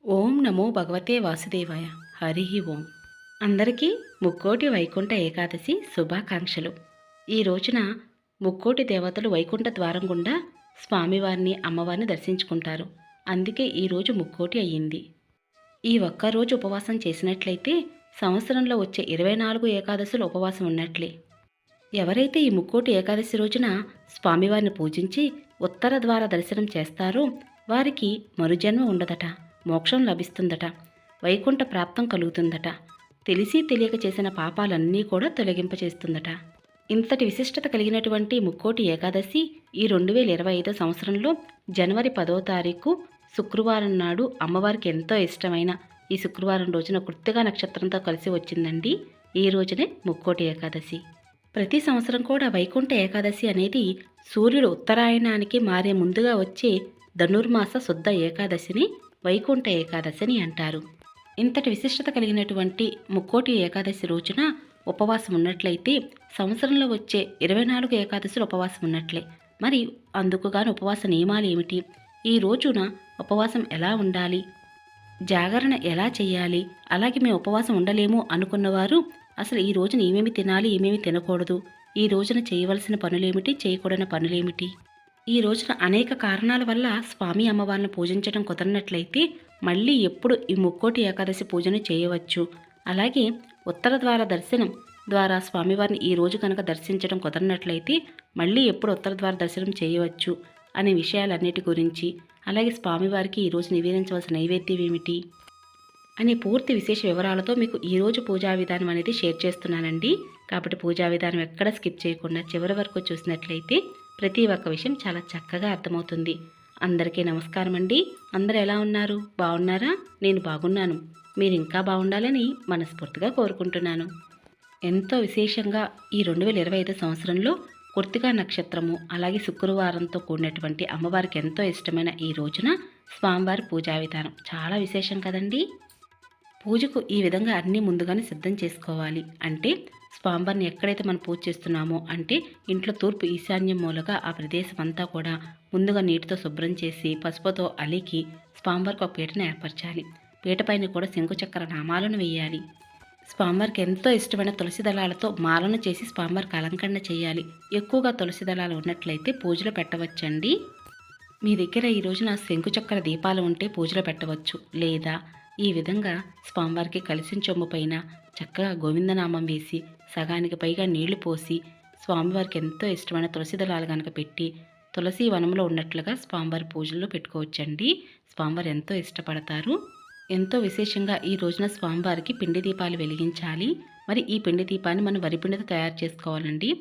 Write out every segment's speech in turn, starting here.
ఓం నమో భగవతే వాసుదేవాయ. హరి ఓం. అందరికీ ముక్కోటి వైకుంఠ ఏకాదశి శుభాకాంక్షలు. ఈ రోజున ముక్కోటి దేవతలు వైకుంఠ ద్వారం గుండా స్వామివారిని అమ్మవారిని దర్శించుకుంటారు. అందుకే ఈరోజు ముక్కోటి అయ్యింది. ఈ ఒక్కరోజు ఉపవాసం చేసినట్లయితే సంవత్సరంలో వచ్చే 24 ఏకాదశులు ఉపవాసం ఉన్నట్లే. ఎవరైతే ఈ ముక్కోటి ఏకాదశి రోజున స్వామివారిని పూజించి ఉత్తర ద్వార దర్శనం చేస్తారో వారికి మరుజన్మ ఉండదట, మోక్షం లభిస్తుందట, వైకుంఠ ప్రాప్తం కలుగుతుందట, తెలిసి తెలియక చేసిన పాపాలన్నీ కూడా తొలగింపచేస్తుందట. ఇంతటి విశిష్టత కలిగినటువంటి ముక్కోటి ఏకాదశి ఈ 2025 సంవత్సరంలో జనవరి 10వ తారీఖు శుక్రవారం నాడు అమ్మవారికి ఎంతో ఇష్టమైన ఈ శుక్రవారం రోజున కృత్తికా నక్షత్రంతో కలిసి వచ్చిందండి. ఈ రోజునే ముక్కోటి ఏకాదశి. ప్రతి సంవత్సరం కూడా వైకుంఠ ఏకాదశి అనేది సూర్యుడు ఉత్తరాయణానికి మారే ముందుగా వచ్చే ధనుర్మాస శుద్ధ ఏకాదశిని వైకుంఠ ఏకాదశిని అంటారు. ఇంతటి విశిష్టత కలిగినటువంటి ముక్కోటి ఏకాదశి రోజున ఉపవాసం ఉన్నట్లయితే సంవత్సరంలో వచ్చే 24 ఏకాదశులు ఉపవాసం ఉన్నట్లే. మరి అందుకుగాను ఉపవాస నియమాలు ఏమిటి, ఈ రోజున ఉపవాసం ఎలా ఉండాలి, జాగరణ ఎలా చేయాలి, అలాగే మేము ఉపవాసం ఉండలేము అనుకున్నవారు అసలు ఈ రోజున ఏమేమి తినాలి, ఏమేమి తినకూడదు, ఈ రోజున చేయవలసిన పనులేమిటి, చేయకూడని పనులేమిటి, ఈ రోజున అనేక కారణాల వల్ల స్వామి అమ్మవారిని పూజించడం కుదరనట్లయితే మళ్ళీ ఎప్పుడు ఈ ముక్కోటి ఏకాదశి పూజను చేయవచ్చు, అలాగే ఉత్తర ద్వార దర్శనం ద్వారా స్వామివారిని ఈ రోజు కనుక దర్శించడం కుదరనట్లయితే మళ్ళీ ఎప్పుడు ఉత్తర ద్వార దర్శనం చేయవచ్చు అనే విషయాలన్నిటి గురించి, అలాగే స్వామివారికి ఈరోజు నివేదించవలసిన నైవేద్యం ఏమిటి అనే పూర్తి విశేష వివరాలతో మీకు ఈరోజు పూజా విధానం అనేది షేర్ చేస్తున్నానండి. కాబట్టి పూజా విధానం ఎక్కడ స్కిప్ చేయకుండా చివరి వరకు చూసినట్లయితే ప్రతి ఒక్క విషయం చాలా చక్కగా అర్థమవుతుంది. అందరికీ నమస్కారం అండి. అందరూ ఎలా ఉన్నారు, బాగున్నారా? నేను బాగున్నాను. మీరు ఇంకా బాగుండాలని మనస్ఫూర్తిగా కోరుకుంటున్నాను. ఎంతో విశేషంగా ఈ 2025 సంవత్సరంలో కృత్తికా నక్షత్రము అలాగే శుక్రవారంతో కూడినటువంటి అమ్మవారికి ఎంతో ఇష్టమైన ఈ రోజున స్వామివారి పూజా విధానం చాలా విశేషం కదండి. పూజకు ఈ విధంగా అన్నీ ముందుగానే సిద్ధం చేసుకోవాలి. అంటే స్వామివారిని ఎక్కడైతే మనం పూజ చేస్తున్నామో అంటే ఇంట్లో తూర్పు ఈశాన్యం మూలగా ఆ ప్రదేశం అంతా కూడా ముందుగా నీటితో శుభ్రం చేసి పసుపుతో అలికి స్వామివారికి ఒక పీటను ఏర్పరచాలి. పీటపైన కూడా శంకుచక్ర నామాలను వేయాలి. స్వామివారికి ఎంతో ఇష్టమైన తులసి దళాలతో మాలను చేసి స్వామివారికి అలంకరణ చేయాలి. ఎక్కువగా తులసి దళాలు ఉన్నట్లయితే పూజలో పెట్టవచ్చండి. మీ దగ్గర ఈ రోజున శంకుచక్ర దీపాలు ఉంటే పూజలో పెట్టవచ్చు. లేదా ఈ విధంగా స్వామివారికి కలిసిన చెంబు పైన చక్కగా గోవిందనామం వేసి సగానికి పైగా నీళ్లు పోసి స్వామివారికి ఎంతో ఇష్టమైన తులసి దళాలు కనుక పెట్టి తులసి వనంలో ఉన్నట్లుగా స్వామివారి పూజల్లో పెట్టుకోవచ్చండి. స్వామివారు ఎంతో ఇష్టపడతారు. ఎంతో విశేషంగా ఈ రోజున స్వామివారికి పిండి దీపాలు వెలిగించాలి. మరి ఈ పిండి దీపాన్ని మనం వరిపిండితో తయారు చేసుకోవాలండి.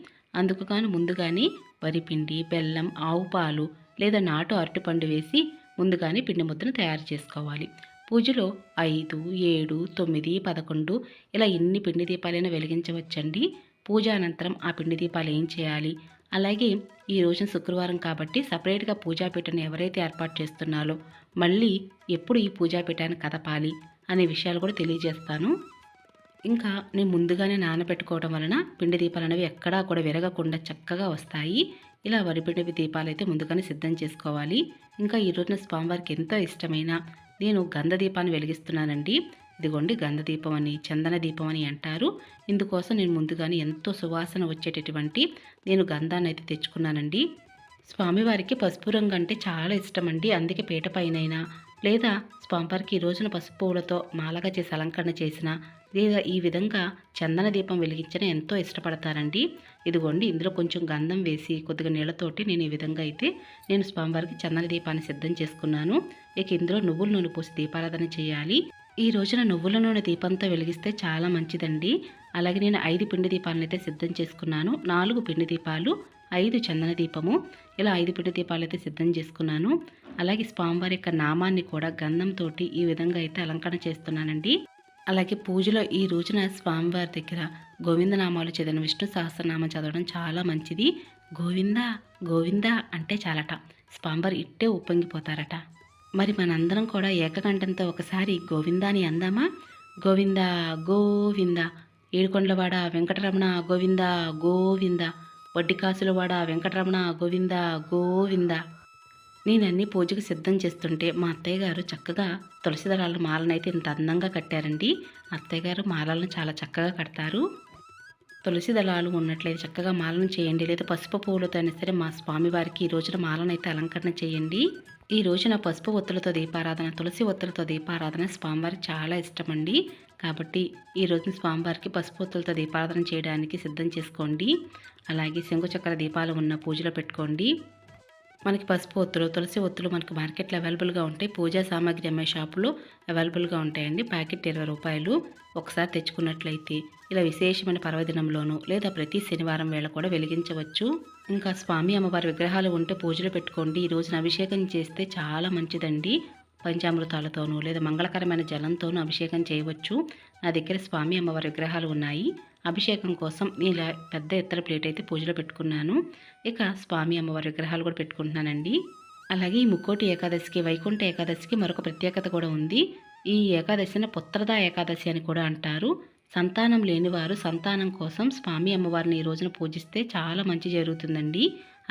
అందుకు గాను ముందుగానే వరిపిండి, బెల్లం, ఆవు పాలు లేదా నాటు అరటిపండు వేసి ముందుగానే పిండి ముద్దను తయారు చేసుకోవాలి. పూజలో 5, 7, 9, 11 ఇలా ఎన్ని పిండి దీపాలైనా వెలిగించవచ్చండి. పూజ అనంతరం ఆ పిండి దీపాలు ఏం చేయాలి, అలాగే ఈ రోజున శుక్రవారం కాబట్టి సపరేట్గా పూజాపీఠను ఎవరైతే ఏర్పాటు చేస్తున్నారో మళ్ళీ ఎప్పుడు ఈ పూజాపీఠాన్ని కదపాలి అనే విషయాలు కూడా తెలియజేస్తాను. ఇంకా నేను ముందుగానే నానబెట్టుకోవడం వలన పిండి దీపాలు అనేవి ఎక్కడా కూడా విరగకుండా చక్కగా వస్తాయి. ఇలా వరిపిండి దీపాలు అయితే ముందుగానే సిద్ధం చేసుకోవాలి. ఇంకా ఈ రోజున స్వామివారికి ఎంతో ఇష్టమైన నేను గంధ దీపాన్ని వెలిగిస్తున్నానండి. ఇదిగోండి గంధ దీపం అని, చందన దీపం అని అంటారు. ఇందుకోసం నేను ముందుగానే ఎంతో సువాసన వచ్చేటటువంటి నేను గంధాన్ని అయితే తెచ్చుకున్నానండి. స్వామివారికి పసుపు రంగు అంటే చాలా ఇష్టం అండి. అందుకే పీట పైనైనా లేదా స్వామివారికి ఈ రోజున పసుపు పువ్వులతో మాలగా చేసి అలంకరణ చేసిన లేదా ఈ విధంగా చందన దీపం వెలిగించిన ఎంతో ఇష్టపడతారండి. ఇదిగోండి ఇందులో కొంచెం గంధం వేసి కొద్దిగా నీళ్ళతోటి నేను ఈ విధంగా అయితే నేను స్వామివారికి చందన దీపాన్ని సిద్ధం చేసుకున్నాను. ఇక ఇందులో నువ్వుల నూనె పోసి దీపారాధన చేయాలి. ఈ రోజున నువ్వుల నూనె దీపంతో వెలిగిస్తే చాలా మంచిదండి. అలాగే నేను 5 పిండి దీపాలను అయితే సిద్ధం చేసుకున్నాను. 4 పిండి దీపాలు, 5 చందన దీపము, ఇలా 5 పిండి దీపాలు అయితే సిద్ధం చేసుకున్నాను. అలాగే స్వామివారి యొక్క నామాన్ని కూడా గంధంతో ఈ విధంగా అయితే అలంకరణ చేస్తున్నానండి. అలాగే పూజలో ఈ రోజున స్వామివారి దగ్గర గోవిందనామాలు చదివిన విష్ణు సహస్రనామం చదవడం చాలా మంచిది. గోవింద గోవింద అంటే చాలట, స్వామివారు ఇట్టే ఉప్పొంగిపోతారట. మరి మనందరం కూడా ఏకకంఠంతో ఒకసారి గోవిందాని అందామా? గోవింద గోవింద, ఏడుకొండలవాడ వెంకటరమణ గోవింద గోవింద, వడ్డికాసులవాడ వెంకటరమణ గోవింద గోవింద. నేనన్నీ పూజకి సిద్ధం చేస్తుంటే మా అత్తయ్య గారు చక్కగా తులసి దళాల మాలనైతే ఇంత అందంగా కట్టారండి. అత్తయ్య గారు మాలలను చాలా చక్కగా కడతారు. తులసి దళాలు ఉన్నట్లయితే చక్కగా మాలను చేయండి, లేదా పసుపు పువ్వులతో అయినా సరే మా స్వామివారికి ఈ రోజున మాలనైతే అలంకరణ చేయండి. ఈ రోజున పసుపు ఒత్తులతో దీపారాధన, తులసి ఒత్తులతో దీపారాధన స్వామివారికి చాలా ఇష్టమండి. కాబట్టి ఈ రోజున స్వామివారికి పసుపు ఒత్తులతో దీపారాధన చేయడానికి సిద్ధం చేసుకోండి. అలాగే శంకు చక్ర దీపాలు ఉన్న పూజలో పెట్టుకోండి. మనకి పసుపు ఒత్తులు, తులసి ఒత్తులు మనకి మార్కెట్లో అవైలబుల్గా ఉంటాయి. పూజా సామాగ్రి అమ్మే షాపులో అవైలబుల్గా ఉంటాయండి. ప్యాకెట్ 20 రూపాయలు. ఒకసారి తెచ్చుకున్నట్లయితే ఇలా విశేషమైన పర్వదినంలోనూ లేదా ప్రతి శనివారం వేళ కూడా వెలిగించవచ్చు. ఇంకా స్వామి అమ్మవారి విగ్రహాలు ఉంటే పూజలు పెట్టుకోండి. ఈ రోజున అభిషేకం చేస్తే చాలా మంచిదండి. పంచామృతాలతోనూ లేదా మంగళకరమైన జలంతోనూ అభిషేకం చేయవచ్చు. నా దగ్గర స్వామి అమ్మవారి విగ్రహాలు ఉన్నాయి. అభిషేకం కోసం ఇలా పెద్ద ఎత్తర ప్లేట్ అయితే పూజలో పెట్టుకున్నాను. ఇక స్వామి అమ్మవారి విగ్రహాలు కూడా పెట్టుకుంటున్నానండి. అలాగే ఈ ముక్కోటి ఏకాదశికి, వైకుంఠ ఏకాదశికి మరొక ప్రత్యేకత కూడా ఉంది. ఈ ఏకాదశిని పుత్రదా ఏకాదశి అని కూడా అంటారు. సంతానం లేనివారు సంతానం కోసం స్వామి అమ్మవారిని ఈ రోజున పూజిస్తే చాలా మంచి జరుగుతుందండి.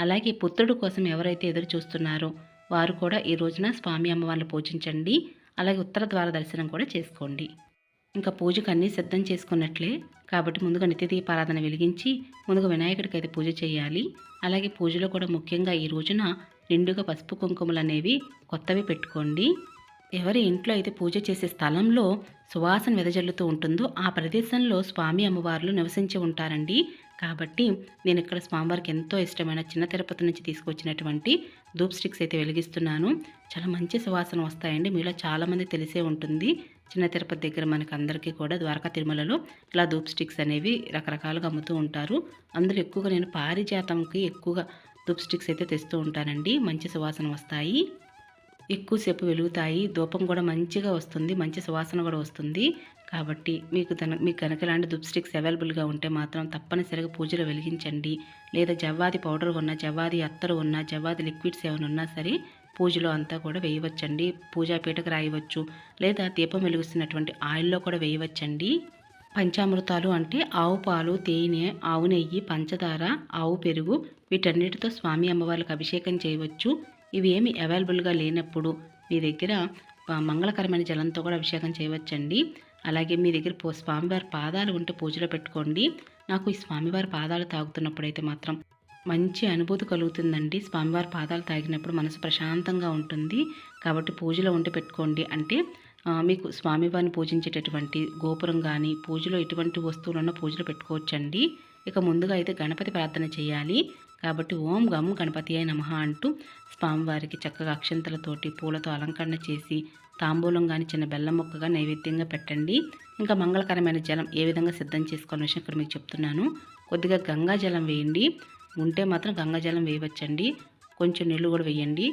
అలాగే పుత్రుడు కోసం ఎవరైతే ఎదురు చూస్తున్నారో వారు కూడా ఈ రోజున స్వామి అమ్మవారిని పూజించండి. అలాగే ఉత్తర ద్వార దర్శనం కూడా చేసుకోండి. ఇంకా పూజకు అన్నీ సిద్ధం చేసుకున్నట్లే కాబట్టి ముందుగా నిత్య దీపారాధన వెలిగించి ముందుగా వినాయకుడికి అయితే పూజ చేయాలి. అలాగే పూజలో కూడా ముఖ్యంగా ఈ రోజున నిండుగా పసుపు కుంకుమలు అనేవి కొత్తవి పెట్టుకోండి. ఎవరి ఇంట్లో అయితే పూజ చేసే స్థలంలో సువాసన వెదజల్లుతూ ఉంటుందో ఆ ప్రదేశంలో స్వామి అమ్మవార్లు నివసించి ఉంటారండి. కాబట్టి నేను ఇక్కడ స్వామివారికి ఎంతో ఇష్టమైన చిన్న తిరుపతి నుంచి తీసుకొచ్చినటువంటి ధూప్ స్టిక్స్ అయితే వెలిగిస్తున్నాను. చాలా మంచి సువాసన వస్తాయండి. మీలో చాలామంది తెలిసే ఉంటుంది. చిన్న తిరుపతి దగ్గర మనకు అందరికీ కూడా ద్వారకా తిరుమలలో ఇలా ధూప్ స్టిక్స్ అనేవి రకరకాలుగా అమ్ముతూ ఉంటారు. అందులో ఎక్కువగా నేను పారిజాతంకి ఎక్కువగా ధూప్ స్టిక్స్ అయితే తెస్తూ ఉంటానండి. మంచి సువాసన వస్తాయి, ఎక్కువసేపు వెలుగుతాయి, ధూపం కూడా మంచిగా వస్తుంది, మంచి సువాసన కూడా వస్తుంది. కాబట్టి మీకు కనుక ఇలాంటి ధూప్ స్టిక్స్ అవైలబుల్గా ఉంటే మాత్రం తప్పనిసరిగా పూజలో వెలిగించండి. లేదా జవ్వాది పౌడర్ ఉన్నా, జవ్వాది అత్తరు ఉన్నా, జవ్వాది లిక్విడ్స్ ఏమైనా ఉన్నా సరే పూజలో అంతా కూడా వేయవచ్చండి. పూజా పీటకు రాయవచ్చు, లేదా దీపం వెలిగిస్తున్నటువంటి ఆయిల్లో కూడా వేయవచ్చండి. పంచామృతాలు అంటే ఆవు పాలు, తేనె, ఆవు నెయ్యి, పంచదార, ఆవు పెరుగు వీటన్నిటితో స్వామి అమ్మవార్లకు అభిషేకం చేయవచ్చు. ఇవి ఏమి అవైలబుల్గా లేనప్పుడు మీ దగ్గర మంగళకరమైన జలంతో కూడా అభిషేకం చేయవచ్చండి. అలాగే మీ దగ్గర స్వామివారి పాదాలు ఉంటే పూజలో పెట్టుకోండి. నాకు ఈ స్వామివారి పాదాలు తాగుతున్నప్పుడైతే మాత్రం మంచి అనుభూతి కలుగుతుందండి. స్వామివారి పాదాలు తాగినప్పుడు మనసు ప్రశాంతంగా ఉంటుంది. కాబట్టి పూజలో ఉంటే పెట్టుకోండి. అంటే మీకు స్వామివారిని పూజించేటటువంటి గోపురం కానీ పూజలో ఎటువంటి వస్తువులున్నా పూజలో పెట్టుకోవచ్చండి. ఇక ముందుగా అయితే గణపతి ప్రార్థన చేయాలి. కాబట్టి ఓం గం గణపతియే నమః అంటూ స్వామివారికి చక్కగా అక్షంతలతోటి పూలతో అలంకరణ చేసి తాంబూలం కానీ చిన్న బెల్లం ముక్కగా నైవేద్యంగా పెట్టండి. ఇంకా మంగళకరమైన జలం ఏ విధంగా సిద్ధం చేసుకోవాలని విషయం ఇక్కడ మీకు చెప్తున్నాను. కొద్దిగా గంగా జలం వేయండి. ఉంటే మాత్రం గంగా జలం వేయవచ్చండి. కొంచెం నీళ్ళు కూడా వేయండి.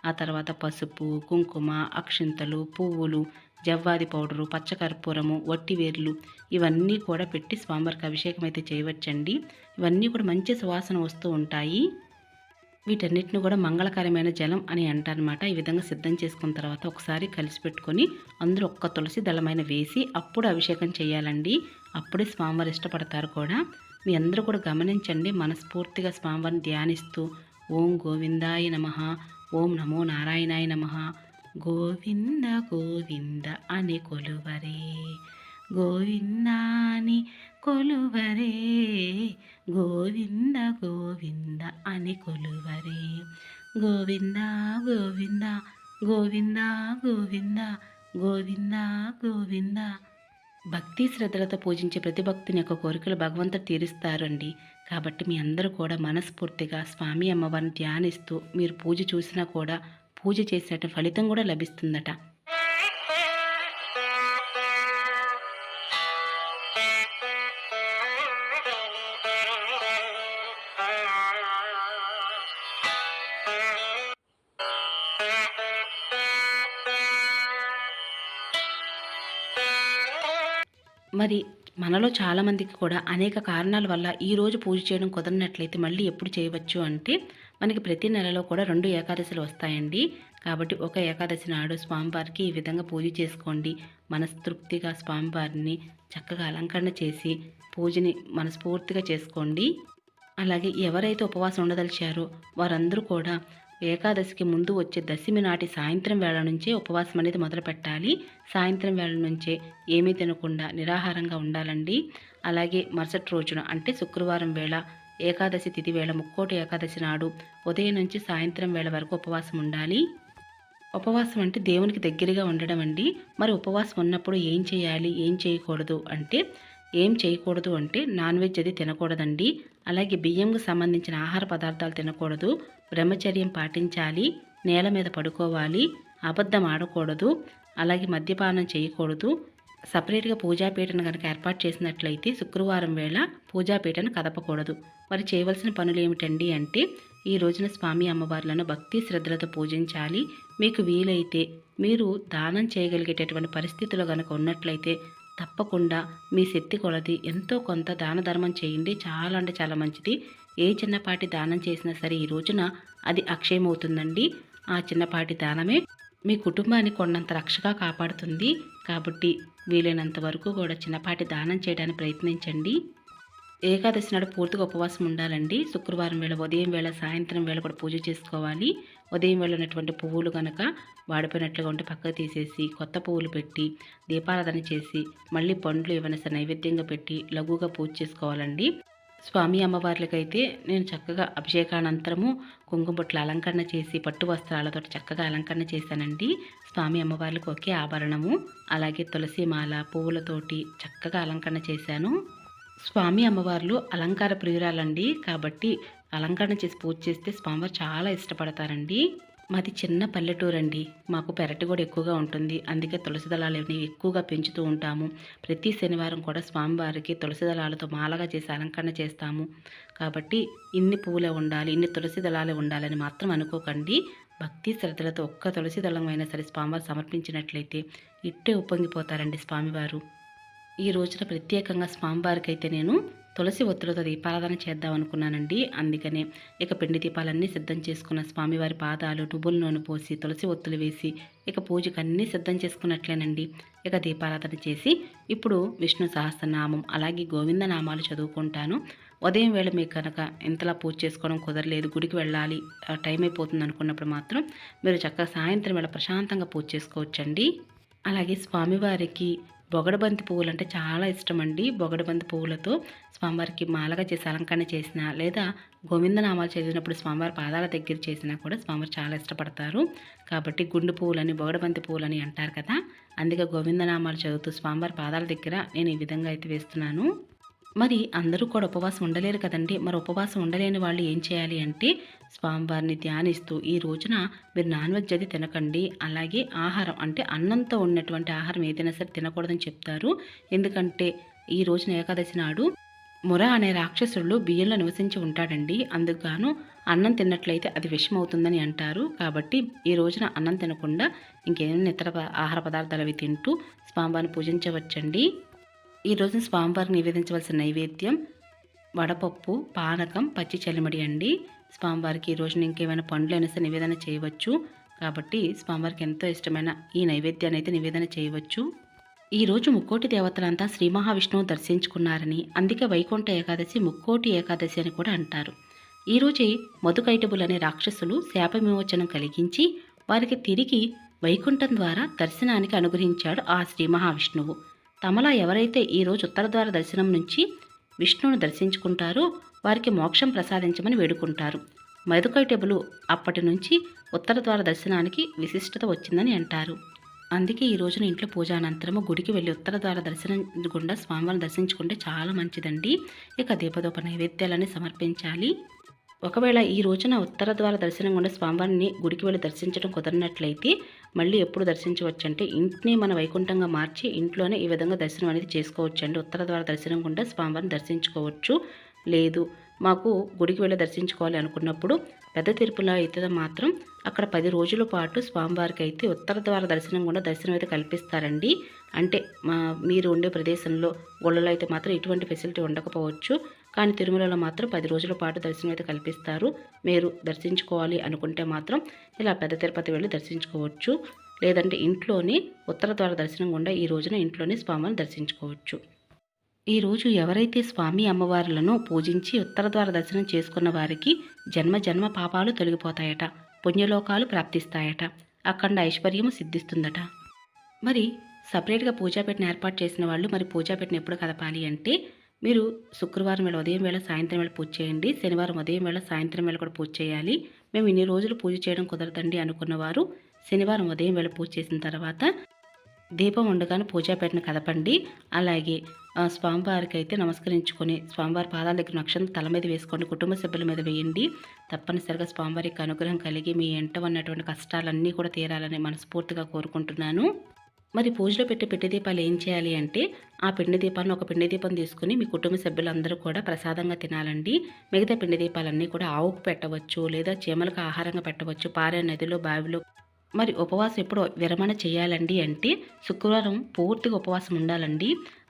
ఆ తర్వాత పసుపు, కుంకుమ, అక్షింతలు, పువ్వులు, జవ్వాది పౌడరు, పచ్చకర్పూరము, వట్టివేర్లు ఇవన్నీ కూడా పెట్టి స్వామివారికి అభిషేకం అయితే చేయవచ్చండి. ఇవన్నీ కూడా మంచి సువాసన వస్తూ ఉంటాయి. వీటన్నిటిని కూడా మంగళకరమైన జలం అని అంటారనమాట. ఈ విధంగా సిద్ధం చేసుకున్న తర్వాత ఒకసారి కలిసి పెట్టుకొని అందులో ఒక్క తులసి దళమైన వేసి అప్పుడు అభిషేకం చేయాలండి. అప్పుడే స్వామివారు ఇష్టపడతారు కూడా. మీ అందరూ కూడా గమనించండి. మనస్ఫూర్తిగా స్వామివారిని ధ్యానిస్తూ ఓం గోవిందాయ నమః, ఓం నమో నారాయణాయ నమః, గోవింద గోవింద అని కొలువరే, గోవిందాని కొలువరే, గోవింద గోవింద అని కొలువరే, గోవింద గోవింద గోవింద గోవింద గోవింద గోవింద. భక్తి శ్రద్ధలతో పూజించే ప్రతి భక్తుని యొక్క కోరికలు భగవంతుడు తీరుస్తారండి. కాబట్టి మీ అందరూ కూడా మనస్ఫూర్తిగా స్వామి అమ్మవారిని ధ్యానిస్తూ మీరు పూజ చూసినా కూడా పూజ చేసేట ఫలితం కూడా లభిస్తుందట. మరి మనలో చాలామందికి కూడా అనేక కారణాల వల్ల ఈరోజు పూజ చేయడం కుదరినట్లయితే మళ్ళీ ఎప్పుడు చేయవచ్చు అంటే మనకి ప్రతి నెలలో కూడా 2 ఏకాదశులు వస్తాయండి. కాబట్టి ఒక ఏకాదశి నాడు స్వామివారికి ఈ విధంగా పూజ చేసుకోండి. మనస్తృప్తిగా స్వామివారిని చక్కగా అలంకరణ చేసి పూజని మనస్ఫూర్తిగా చేసుకోండి. అలాగే ఎవరైతే ఉపవాసం ఉండదలిచారో వారందరూ కూడా ఏకాదశికి ముందు వచ్చే దశమి నాటి సాయంత్రం వేళ నుంచే ఉపవాసం అనేది మొదలు పెట్టాలి. సాయంత్రం వేళ నుంచే ఏమీ తినకుండా నిరాహారంగా ఉండాలండి. అలాగే మరుసటి రోజున అంటే శుక్రవారం వేళ ఏకాదశి తిథి వేళ ముక్కోటి ఏకాదశి నాడు ఉదయం నుంచి సాయంత్రం వేళ వరకు ఉపవాసం ఉండాలి. ఉపవాసం అంటే దేవునికి దగ్గరగా ఉండడం అండి. మరి ఉపవాసం ఉన్నప్పుడు ఏం చేయాలి, ఏం చేయకూడదు అంటే, ఏం చేయకూడదు అంటే నాన్ వెజ్ అది తినకూడదండి. అలాగే బియ్యంకు సంబంధించిన ఆహార పదార్థాలు తినకూడదు. బ్రహ్మచర్యం పాటించాలి. నేల మీద పడుకోవాలి. అబద్ధం ఆడకూడదు. అలాగే మద్యపానం చేయకూడదు. సపరేట్గా పూజాపీఠను కనుక ఏర్పాటు చేసినట్లయితే శుక్రవారం వేళ పూజాపీఠను కదపకూడదు. మరి చేయవలసిన పనులు ఏమిటండి అంటే, ఈ రోజున స్వామి అమ్మవార్లను భక్తి శ్రద్ధలతో పూజించాలి. మీకు వీలైతే మీరు దానం చేయగలిగేటటువంటి పరిస్థితులు కనుక ఉన్నట్లయితే తప్పకుండా మీ శక్తి కొలది ఎంతో కొంత దాన ధర్మం చేయండి. చాలా అంటే చాలా మంచిది. ఏ చిన్నపాటి దానం చేసినా సరే ఈ రోజున అది అక్షయమవుతుందండి. ఆ చిన్నపాటి దానమే మీ కుటుంబాన్ని కొండంత రక్షగా కాపాడుతుంది. కాబట్టి వీలైనంత వరకు కూడా చిన్నపాటి దానం చేయడానికి ప్రయత్నించండి. ఏకాదశి నాడు పూర్తిగా ఉపవాసం ఉండాలండి. శుక్రవారం వేళ ఉదయం వేళ సాయంత్రం వేళ కూడా పూజ చేసుకోవాలి. ఉదయం వేళ ఉన్నటువంటి పువ్వులు కనుక వాడిపోయినట్లుగా ఉంటే పక్కకు తీసేసి కొత్త పువ్వులు పెట్టి దీపారాధన చేసి మళ్ళీ పండ్లు ఏమైనా సరే నైవేద్యంగా పెట్టి లఘువుగా పూజ చేసుకోవాలండి. స్వామి అమ్మవార్లకైతే నేను చక్కగా అభిషేకానంతరము కుంకుమ బొట్ల అలంకరణ చేసి పట్టు వస్త్రాలతో చక్కగా అలంకరణ చేశానండి. స్వామి అమ్మవార్లకు ఒకే ఆభరణము, అలాగే తులసి మాల పువ్వులతోటి చక్కగా అలంకరణ చేశాను. స్వామి అమ్మవార్లు అలంకార ప్రియురాలండి. కాబట్టి అలంకరణ చేసి పూజ చేస్తే స్వామివారు చాలా ఇష్టపడతారండి. మాది చిన్న పల్లెటూరు అండి. మాకు పెరటి కూడా ఎక్కువగా ఉంటుంది. అందుకే తులసి దళాలని ఎక్కువగా పెంచుతూ ఉంటాము. ప్రతి శనివారం కూడా స్వామివారికి తులసి దళాలతో మాలగా చేసి అలంకరణ చేస్తాము. కాబట్టి ఇన్ని పువ్వులే ఉండాలి, ఇన్ని తులసి దళాలే ఉండాలని మాత్రం అనుకోకండి. భక్తి శ్రద్ధలతో ఒక్క తులసి దళం అయినా సరే స్వామివారు సమర్పించినట్లయితే ఇట్టే ఉప్పొంగిపోతారండి స్వామివారు. ఈ రోజున ప్రత్యేకంగా స్వామివారికి అయితే నేను తులసి ఒత్తులతో దీపారాధన చేద్దాం అనుకున్నానండి. అందుకనే ఇక పిండి దీపాలన్నీ సిద్ధం చేసుకున్న స్వామివారి పాదాలు నువ్వుల నూనె పోసి తులసి ఒత్తులు వేసి ఇక పూజకు అన్నీ సిద్ధం చేసుకున్నట్లేనండి. ఇక దీపారాధన చేసి ఇప్పుడు విష్ణు సహస్రనామం అలాగే గోవింద నామాలు చదువుకుంటాను. ఉదయం వేళ మీకు కనుక ఇంతలా పూజ చేసుకోవడం కుదరలేదు, గుడికి వెళ్ళాలి, టైం అయిపోతుంది అనుకున్నప్పుడు మాత్రం మీరు చక్కగా సాయంత్రం వేళ ప్రశాంతంగా పూజ చేసుకోవచ్చండి. అలాగే స్వామివారికి బొగడబంతి పువ్వులు అంటే చాలా ఇష్టం అండి. బొగడబంతి పువ్వులతో స్వామివారికి మాలగా చేసి అలంకరణ చేసిన లేదా గోవిందనామాలు చదివినప్పుడు స్వామివారి పాదాల దగ్గర చేసినా కూడా స్వామివారు చాలా ఇష్టపడతారు. కాబట్టి గుండు పువ్వులని బొగడబంతి పువ్వులని అంటారు కదా, అందుకే గోవిందనామాలు చదువుతూ స్వామివారి పాదాల దగ్గర నేను ఈ విధంగా అయితే వేస్తున్నాను. మరి అందరూ కూడా ఉపవాసం ఉండలేరు కదండి. మరి ఉపవాసం ఉండలేని వాళ్ళు ఏం చేయాలి అంటే స్వామివారిని ధ్యానిస్తూ ఈ రోజున మీరు నాన్ వెజ్ అది తినకండి. అలాగే ఆహారం అంటే అన్నంతో ఉన్నటువంటి ఆహారం ఏదైనా సరే తినకూడదని చెప్తారు. ఎందుకంటే ఈ రోజున ఏకాదశి నాడు ముర అనే రాక్షసుడు బియ్యంలో నివసించి ఉంటాడండి. అందుకు అన్నం తిన్నట్లయితే అది విషమవుతుందని అంటారు. కాబట్టి ఈ రోజున అన్నం తినకుండా ఇంకేమైనా ఇతర ఆహార పదార్థాలు అవి తింటూ స్వామివారిని పూజించవచ్చండి. ఈ రోజున స్వామివారికి నివేదించవలసిన నైవేద్యం వడపప్పు, పానకం, పచ్చి చలిమిడి అండి. స్వామివారికి ఈ రోజున ఇంకేమైనా పండ్లైనా సరే నివేదన చేయవచ్చు. కాబట్టి స్వామివారికి ఎంతో ఇష్టమైన ఈ నైవేద్యాన్ని అయితే నివేదన చేయవచ్చు. ఈరోజు ముక్కోటి దేవతలంతా శ్రీ మహావిష్ణువు దర్శించుకున్నారని, అందుకే వైకుంఠ ఏకాదశి ముక్కోటి ఏకాదశి అని కూడా అంటారు. ఈరోజే మధుకైటబులు అనే రాక్షసులు శాప విమోచనం కలిగించి వారికి తిరిగి వైకుంఠం ద్వారా దర్శనానికి అనుగ్రహించాడు ఆ శ్రీ మహావిష్ణువు. తమలా ఎవరైతే ఈరోజు ఉత్తరద్వార దర్శనం నుంచి విష్ణువును దర్శించుకుంటారో వారికి మోక్షం ప్రసాదించమని వేడుకుంటారు. మధుకైటబులు అప్పటి నుంచి ఉత్తరద్వార దర్శనానికి విశిష్టత వచ్చిందని అంటారు. అందుకే ఈ రోజున ఇంట్లో పూజ అనంతరము గుడికి వెళ్ళి ఉత్తరద్వార దర్శనం గుండా స్వామివారిని దర్శించుకుంటే చాలా మంచిదండి. ఇక దీపదూప నైవేద్యాలని సమర్పించాలి. ఒకవేళ ఈ రోజున ఉత్తర ద్వార దర్శనం గుండా స్వామివారిని గుడికి వెళ్ళి దర్శించడం కుదరినట్లయితే మళ్ళీ ఎప్పుడు దర్శించవచ్చు అంటే ఇంటిని మన వైకుంఠంగా మార్చి ఇంట్లోనే ఈ విధంగా దర్శనం అనేది చేసుకోవచ్చు అండి. ఉత్తర ద్వార దర్శనం గుండా స్వామివారిని దర్శించుకోవచ్చు. లేదు మాకు గుడికి వెళ్ళి దర్శించుకోవాలి అనుకున్నప్పుడు పెద్ద తిరుపతిలో అయితే మాత్రం అక్కడ 10 రోజుల పాటు స్వామివారికి అయితే ఉత్తర ద్వార దర్శనం కూడా దర్శనం అయితే కల్పిస్తారండి. అంటే మీరు ఉండే ప్రదేశంలో గుళ్ళలో అయితే మాత్రం ఇటువంటి ఫెసిలిటీ ఉండకపోవచ్చు. కానీ తిరుమలలో మాత్రం 10 రోజుల పాటు దర్శనం అయితే కల్పిస్తారు. మీరు దర్శించుకోవాలి అనుకుంటే మాత్రం ఇలా పెద్ద తిరుపతి వెళ్ళి దర్శించుకోవచ్చు. లేదంటే ఇంట్లోనే ఉత్తర ద్వార దర్శనం గుండా ఈ రోజున ఇంట్లోనే స్వామిని దర్శించుకోవచ్చు. ఈరోజు ఎవరైతే స్వామి అమ్మవార్లను పూజించి ఉత్తర ద్వార దర్శనం చేసుకున్న వారికి జన్మ జన్మ పాపాలు తొలగిపోతాయట. పుణ్యలోకాలు ప్రాప్తిస్తాయట. అఖండ ఐశ్వర్యము సిద్ధిస్తుందట. మరి సపరేట్గా పూజాపెట్టిన ఏర్పాటు చేసిన వాళ్ళు మరి పూజాపెట్టిన ఎప్పుడు కదపాలి అంటే మీరు శుక్రవారం వేళ ఉదయం వేళ సాయంత్రం వేళ పూజ చేయండి, శనివారం ఉదయం వేళ సాయంత్రం వేళ కూడా పూజ చేయాలి. మేము ఇన్ని రోజులు పూజ చేయడం కుదరదండి అనుకున్నవారు శనివారం ఉదయం వేళ పూజ చేసిన తర్వాత దీపం ఉండగానే పూజాపేటను కదపండి. అలాగే స్వామివారికి అయితే నమస్కరించుకొని స్వామివారి పాదాల దగ్గర నక్షత్రం తల మీద వేసుకోండి, కుటుంబ సభ్యుల మీద వేయండి. తప్పనిసరిగా స్వామివారికి అనుగ్రహం కలిగి మీ ఎంట ఉన్నటువంటి కష్టాలన్నీ కూడా తీరాలని మనస్ఫూర్తిగా కోరుకుంటున్నాను. మరి పూజలో పిండి దీపాలు ఏం చేయాలి అంటే ఆ పిండి దీపాలను ఒక పిండి దీపం తీసుకుని మీ కుటుంబ సభ్యులందరూ కూడా ప్రసాదంగా తినాలండి. మిగతా పిండి దీపాలన్నీ కూడా ఆవుకు పెట్టవచ్చు, లేదా చీమలకు ఆహారంగా పెట్టవచ్చు, పారే నదిలో బావిలో. మరి ఉపవాసం ఎప్పుడు విరమణ చేయాలండి అంటే శుక్రవారం పూర్తిగా ఉపవాసం ఉండాలండి.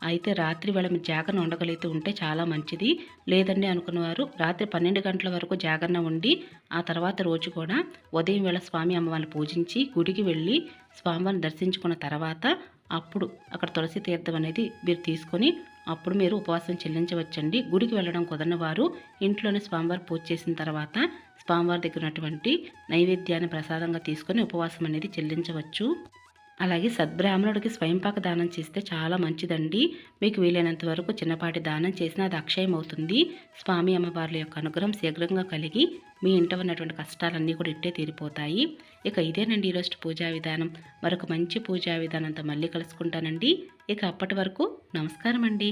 అయితే రాత్రి వేళ మీరు జాగరణ ఉండగలిగితే ఉంటే చాలా మంచిది. లేదండి అనుకున్నవారు రాత్రి 12 గంటల వరకు జాగరణ ఉండి ఆ తర్వాత రోజు కూడా ఉదయం వేళ స్వామి అమ్మవారిని పూజించి గుడికి వెళ్ళి స్వామివారిని దర్శించుకున్న తర్వాత అప్పుడు అక్కడ తులసి తీర్థం అనేది మీరు తీసుకొని అప్పుడు మీరు ఉపవాసం చెల్లించవచ్చండి. గుడికి వెళ్ళడం కుదరని వారు ఇంట్లోనే స్వామివారి పూజ చేసిన తర్వాత స్వామివారి దగ్గర ఉన్నటువంటి నైవేద్యాన్ని ప్రసాదంగా తీసుకొని ఉపవాసం అనేది చెల్లించవచ్చు. అలాగే సద్బ్రాహ్మణుడికి స్వయంపాక దానం చేస్తే చాలా మంచిదండి. మీకు వీలైనంత వరకు చిన్నపాటి దానం చేసినా అది అక్షయం అవుతుంది. స్వామి అమ్మవార్ల యొక్క అనుగ్రహం శీఘ్రంగా కలిగి మీ ఇంట ఉన్నటువంటి కష్టాలన్నీ కూడా ఇట్టే తీరిపోతాయి. ఇక ఇదేనండి ఈరోజు పూజా విధానం. మరొక మంచి పూజా విధానంతో మళ్ళీ కలుసుకుంటానండి. ఇక అప్పటి వరకు నమస్కారం అండి.